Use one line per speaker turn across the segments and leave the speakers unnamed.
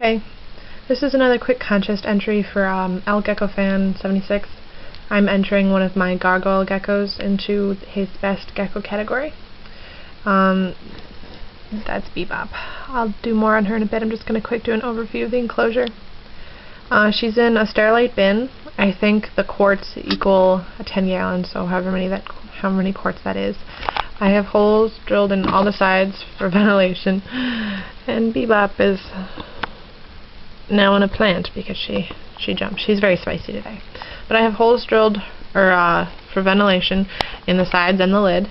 Okay, this is another quick contest entry for Lgeckofan706. I'm entering one of my Gargoyle Geckos into his best gecko category. That's Bebop. I'll do more on her in a bit. I'm just going to quick do an overview of the enclosure. She's in a Sterilite bin. I think the quarts equal a 10 gallons, so however many quarts that is. I have holes drilled in all the sides for ventilation, and Bebop is now in a plant because she jumped. She's very spicy today. But I have holes drilled for ventilation in the sides and the lid,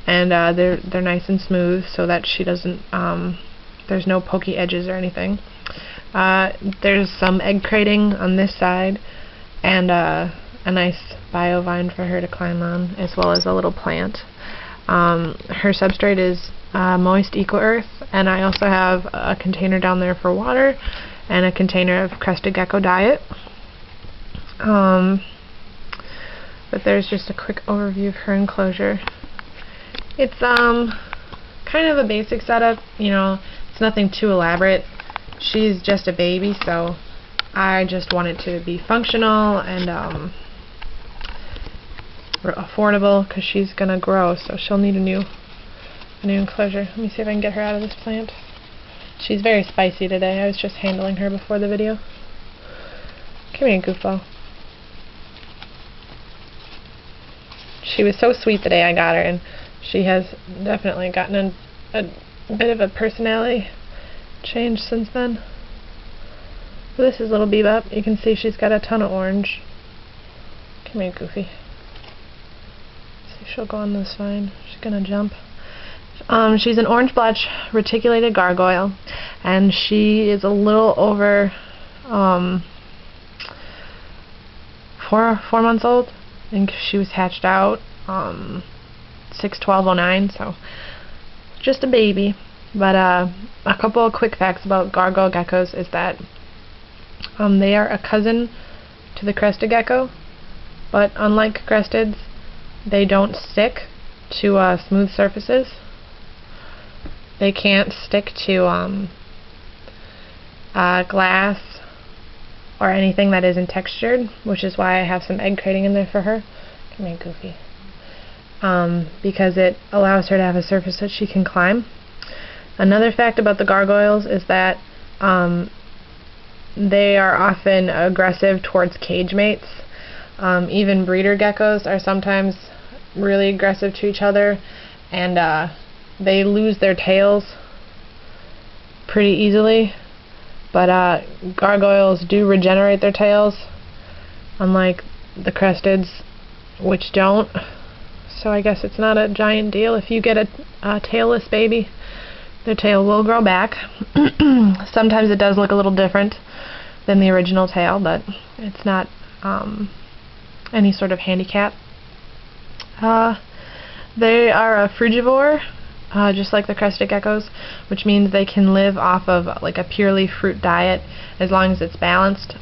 and they're nice and smooth so that she doesn't there's no pokey edges or anything. There's some egg crating on this side and a nice biovine for her to climb on, as well as a little plant. Her substrate is moist eco-earth, and I also have a container down there for water and a container of crested gecko diet. But there's just a quick overview of her enclosure. It's kind of a basic setup, you know, it's nothing too elaborate. She's just a baby, so I just want it to be functional and affordable, because she's gonna grow, so she'll need a new enclosure. Let me see if I can get her out of this plant. She's very spicy today. I was just handling her before the video. Come here, goofball. She was so sweet the day I got her, and she has definitely gotten a bit of a personality change since then. So this is little Bebop. You can see she's got a ton of orange. Come here, Goofy. See if she'll go on this vine. She's gonna jump. She's an orange blotch reticulated gargoyle, and she is a little over 4 months old. I think she was hatched out 6/12/09, so just a baby. But a couple of quick facts about Gargoyle Geckos is that they are a cousin to the crested gecko, but unlike cresteds, they don't stick to smooth surfaces. They can't stick to glass or anything that isn't textured, which is why I have some egg crating in there for her. Come here, Goofy. Because it allows her to have a surface that she can climb. Another fact about the gargoyles is that they are often aggressive towards cage mates. Even breeder geckos are sometimes really aggressive to each other, and they lose their tails pretty easily. But gargoyles do regenerate their tails, unlike the cresteds, which don't. So I guess it's not a giant deal if you get a tailless baby. Their tail will grow back. Sometimes it does look a little different than the original tail, but it's not any sort of handicap. They are a frugivore, just like the crested geckos, which means they can live off of like a purely fruit diet as long as it's balanced.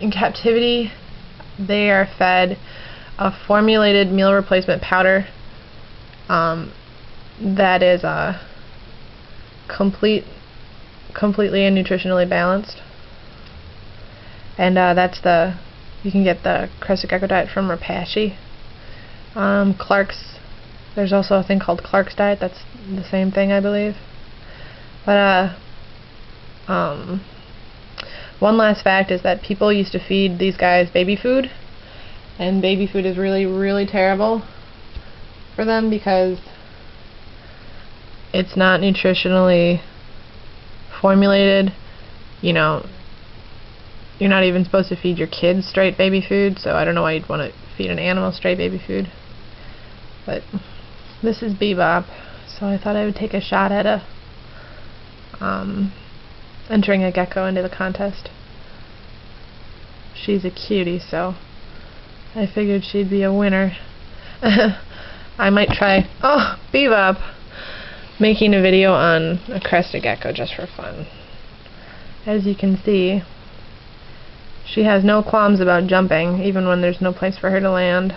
In captivity, they are fed a formulated meal replacement powder that is completely and nutritionally balanced, and you can get the crested gecko diet from Rapashi. Clark's, there's also a thing called Clark's diet. That's the same thing, I believe. But one last fact is that people used to feed these guys baby food, and baby food is really, really terrible for them because it's not nutritionally formulated. You know, you're not even supposed to feed your kids straight baby food, so I don't know why you'd want to feed an animal straight baby food. But this is Bebop, so I thought I would take a shot at entering a gecko into the contest. She's a cutie, so I figured she'd be a winner. I might try, Bebop, making a video on a crested gecko just for fun. As you can see, she has no qualms about jumping, even when there's no place for her to land.